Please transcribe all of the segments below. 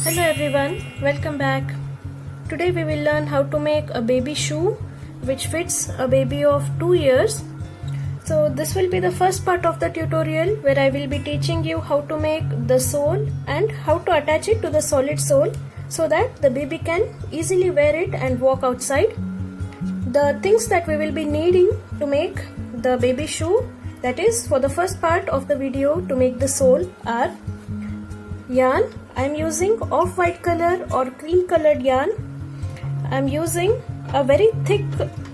Hello everyone, welcome back. Today we will learn how to make a baby shoe which fits a baby of 2 years. So this will be the first part of the tutorial where I will be teaching you how to make the sole and how to attach it to the solid sole so that the baby can easily wear it and walk outside. The things that we will be needing to make the baby shoe, that is for the first part of the video to make the sole, are yarn. I am using off-white color or cream colored yarn. I am using a very thick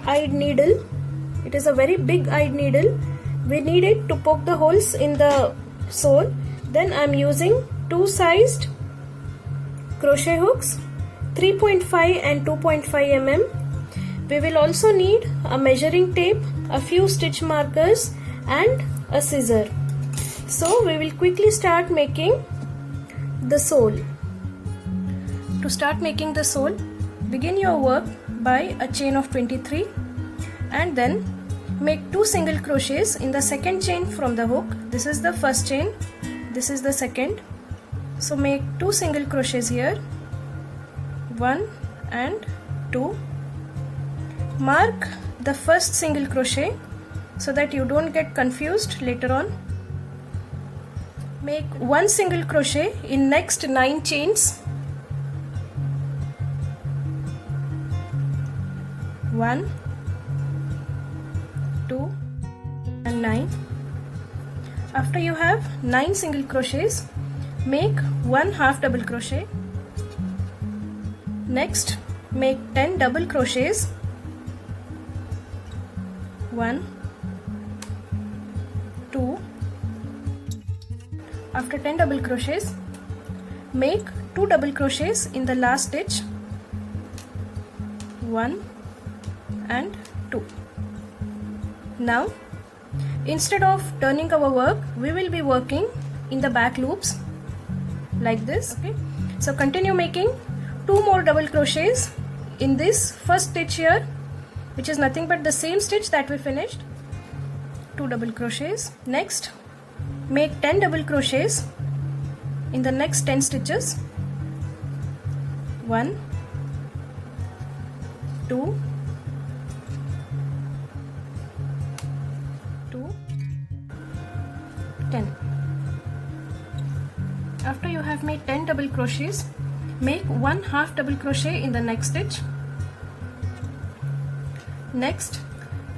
eyed needle. It is a very big eyed needle. We need it to poke the holes in the sole. Then I am using two sized crochet hooks, 3.5 and 2.5 mm. We will also need a measuring tape, a few stitch markers and a scissor. So we will quickly start making the sole. To start making the sole, begin your work by a chain of 23 and then make 2 single crochets in the second chain from the hook. This is the first chain, this is the second. So make 2 single crochets here, 1 and 2. Mark the first single crochet so that you don't get confused later on. Make 1 single crochet in next 9 chains. 1, 2 and 9. After you have 9 single crochets, make 1 half double crochet. Next, make 10 double crochets. 1, 2. After 10 double crochets, make 2 double crochets in the last stitch, 1 and 2. Now, instead of turning our work, we will be working in the back loops like this. Okay. So continue making 2 more double crochets in this first stitch here, which is nothing but the same stitch that we finished. 2 double crochets. Next, make 10 double crochets in the next 10 stitches. 1, 2, 10. After you have made 10 double crochets, make 1 half double crochet in the next stitch. Next,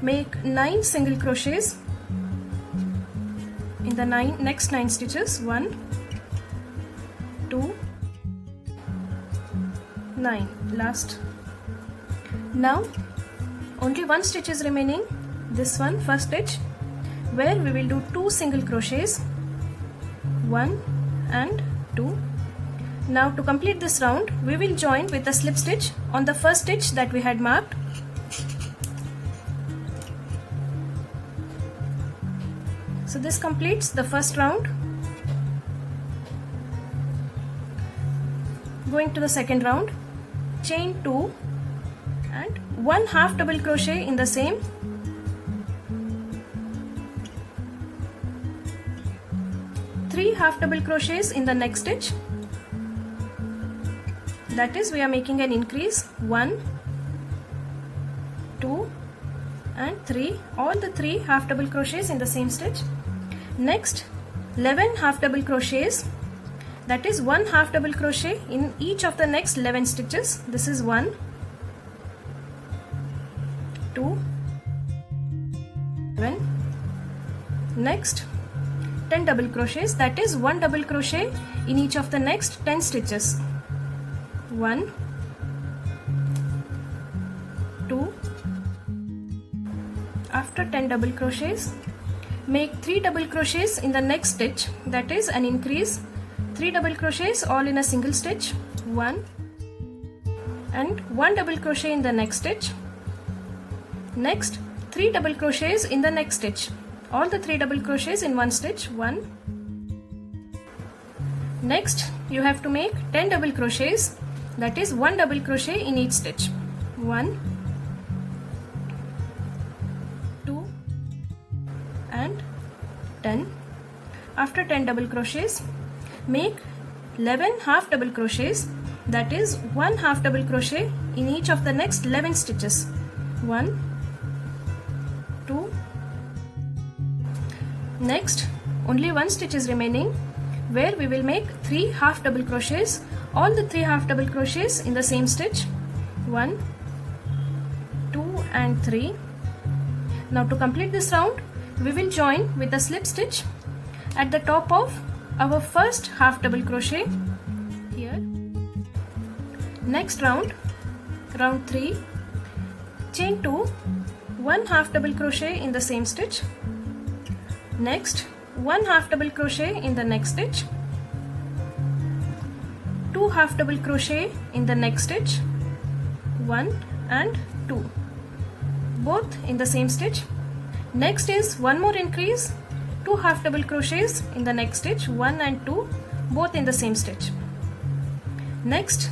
make 9 single crochets in the next 9 stitches. 1, 2, 9. Last. Now only 1 stitch is remaining, this one, first stitch, where we will do 2 single crochets, 1 and 2. Now to complete this round, we will join with a slip stitch on the first stitch that we had marked. So this completes the first round. Going to the second round, chain 2 and 1 half double crochet in the same. 3 half double crochets in the next stitch. That is, we are making an increase. 1, 2 and 3. All the 3 half double crochets in the same stitch. Next, 11 half double crochets, that is 1 half double crochet in each of the next 11 stitches. This is 1, 2, 11. Next, 10 double crochets, that is 1 double crochet in each of the next 10 stitches. 1, 2. After 10 double crochets, make 3 double crochets in the next stitch, that is an increase. 3 double crochets all in a single stitch, 1 and 1 double crochet in the next stitch. Next, 3 double crochets in the next stitch, all the 3 double crochets in one stitch, 1. Next, you have to make 10 double crochets, that is 1 double crochet in each stitch, 1, 2 and 10. After 10 double crochets, make 11 half double crochets, that is 1 half double crochet in each of the next 11 stitches. 1, 2. Next, only one stitch is remaining, where we will make 3 half double crochets, all the 3 half double crochets in the same stitch. 1, 2 and 3. Now to complete this round, we will join with a slip stitch at the top of our first half double crochet here. Next round, round 3, chain 2, 1 half double crochet in the same stitch. Next, 1 half double crochet in the next stitch, 2 half double crochet in the next stitch, 1 and 2, both in the same stitch. Next is one more increase, 2 half double crochets in the next stitch, 1 and 2, both in the same stitch. Next,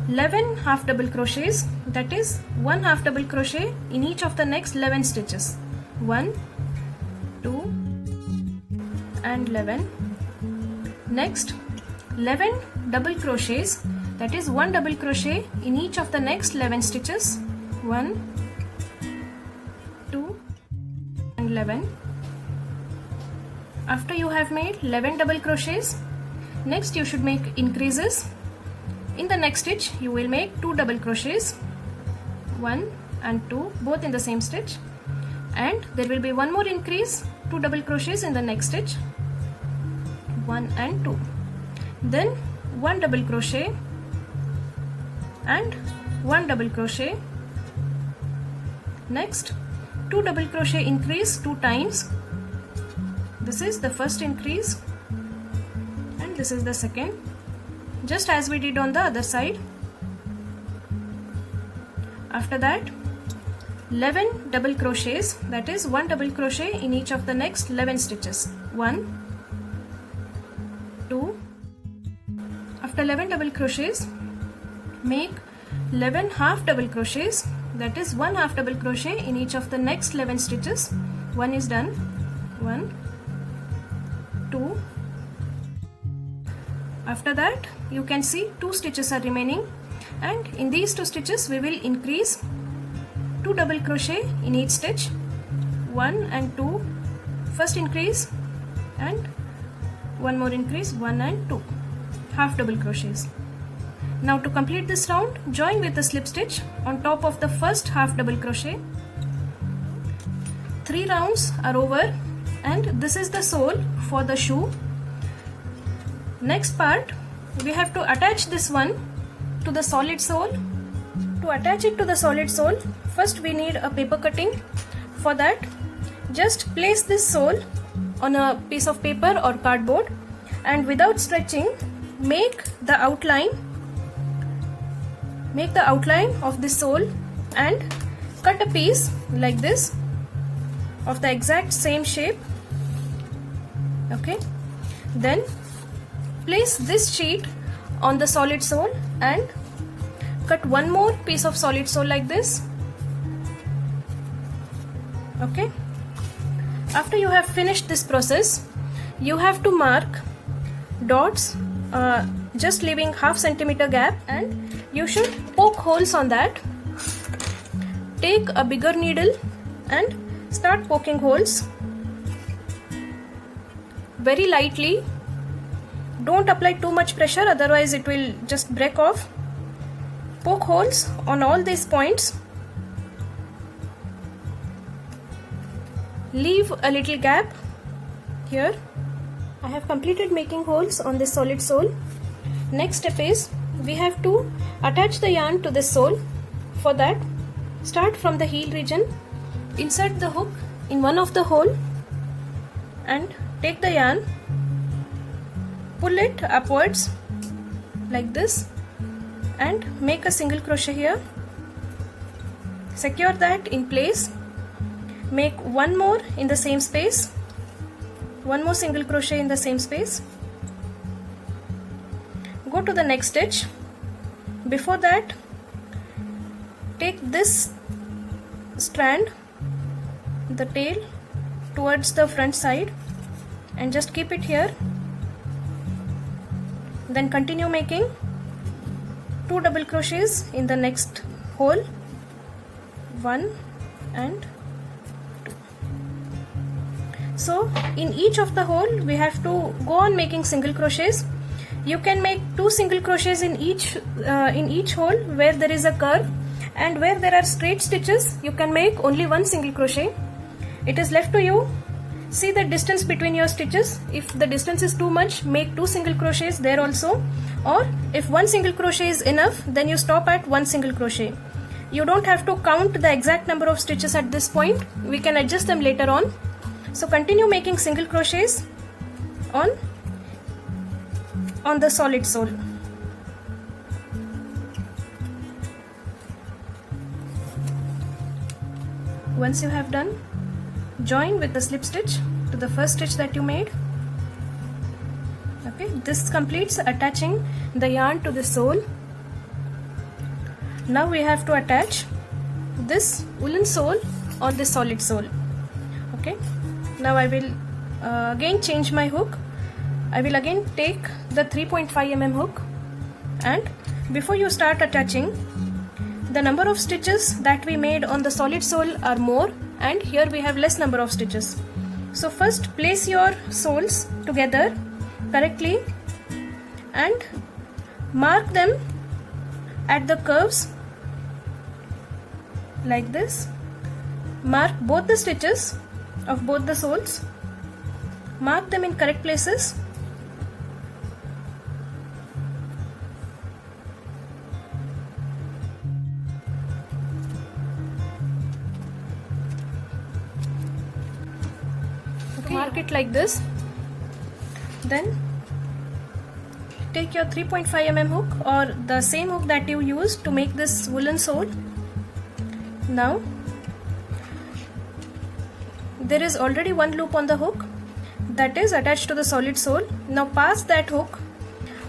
11 half double crochets, that is 1 half double crochet in each of the next 11 stitches. 1, 2 and 11. Next, 11 double crochets, that is 1 double crochet in each of the next 11 stitches. 1, 2 and 11. After you have made 11 double crochets, next you should make increases. In the next stitch you will make 2 double crochets, 1 and 2, both in the same stitch, and there will be one more increase, 2 double crochets in the next stitch, 1 and 2, then 1 double crochet and 1 double crochet. Next, 2 double crochet increase 2 times. This is the first increase and this is the second, just as we did on the other side. After that, 11 double crochets, that is 1 double crochet in each of the next 11 stitches. 1, 2. After 11 double crochets, make 11 half double crochets, that is 1 half double crochet in each of the next 11 stitches. 1 is done. 1, 2. After that, you can see 2 stitches are remaining, and in these 2 stitches we will increase 2 double crochet in each stitch, 1 and 2, first increase, and one more increase, 1 and 2, half double crochets. Now to complete this round, join with a slip stitch on top of the first half double crochet. 3 rounds are over, and this is the sole for the shoe. Next part, we have to attach this one to the solid sole. To attach it to the solid sole, first we need a paper cutting. For that, just place this sole on a piece of paper or cardboard, and without stretching, make the outline of this sole and cut a piece like this of the exact same shape. Okay, then place this sheet on the solid sole and cut one more piece of solid sole like this. Okay, after you have finished this process, you have to mark dots, just leaving half centimeter gap, and you should poke holes on that. Take a bigger needle and start poking holes very lightly. Don't apply too much pressure, otherwise it will just break off. Poke holes on all these points. Leave a little gap here. I have completed making holes on this solid sole. Next step is, we have to attach the yarn to this sole. For that, start from the heel region, insert the hook in one of the hole and take the yarn, pull it upwards like this and make a single crochet here. Secure that in place. Make one more in the same space, one more single crochet in the same space. Go to the next stitch. Before that, take this strand, the tail, towards the front side and just keep it here. Then continue making 2 double crochets in the next hole, 1 and 2. So in each of the hole we have to go on making single crochets. You can make 2 single crochets in each hole where there is a curve, and where there are straight stitches you can make only 1 single crochet. It is left to you. See the distance between your stitches. If the distance is too much, make 2 single crochets there also, or if 1 single crochet is enough, then you stop at 1 single crochet. You don't have to count the exact number of stitches at this point. We can adjust them later on. So continue making single crochets on the solid sole. Once you have done, join with the slip stitch to the first stitch that you made. Okay, this completes attaching the yarn to the sole. Now we have to attach this woolen sole on the solid sole. Okay, now I will again change my hook. I will again take the 3.5 mm hook, and before you start attaching, the number of stitches that we made on the solid sole are more, and here we have less number of stitches. So first place your soles together correctly and mark them at the curves like this. Mark both the stitches of both the soles. Mark them in correct places. Mark it like this. Then take your 3.5 mm hook, or the same hook that you used to make this woolen sole. Now there is already one loop on the hook that is attached to the solid sole. Now pass that hook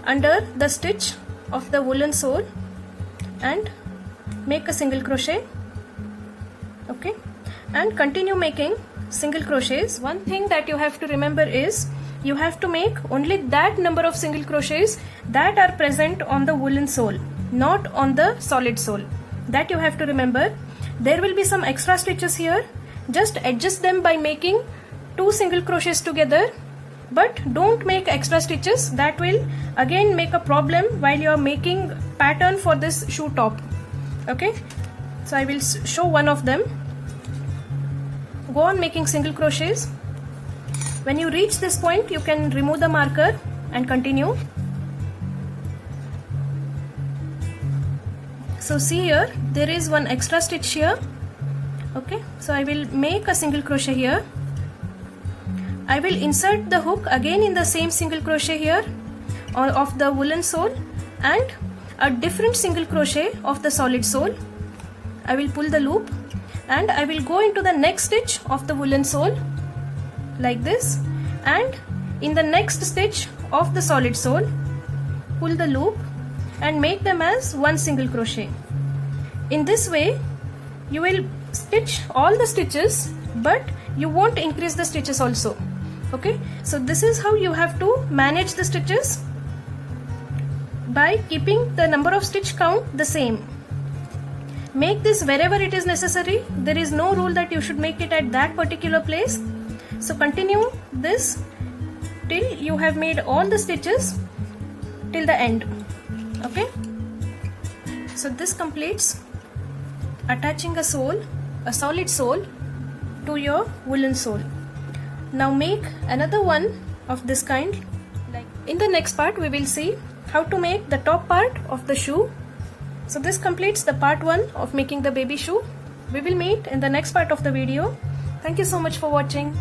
under the stitch of the woolen sole and make a single crochet. Okay, and continue making single crochets. One thing that you have to remember is you have to make only that number of single crochets that are present on the woolen sole, not on the solid sole. That you have to remember. There will be some extra stitches here. Just adjust them by making 2 single crochets together, but don't make extra stitches. That will again make a problem while you are making pattern for this shoe top. Okay, so I will show one of them. Go on making single crochets. When you reach this point, you can remove the marker and continue. So see here, there is one extra stitch here. Okay, so I will make a single crochet here. I will insert the hook again in the same single crochet here of the woolen sole, and a different single crochet of the solid sole. I will pull the loop and I will go into the next stitch of the woolen sole like this, and in the next stitch of the solid sole pull the loop and make them as one single crochet. In this way you will stitch all the stitches, but you won't increase the stitches also. Okay, so this is how you have to manage the stitches, by keeping the number of stitch count the same. Make this wherever it is necessary. There is no rule that you should make it at that particular place. So continue this till you have made all the stitches till the end. Okay, so this completes attaching a solid sole to your woolen sole. Now make another one of this kind. Like in the next part we will see how to make the top part of the shoe. So this completes the part 1 of making the baby shoe. We will meet in the next part of the video. Thank you so much for watching.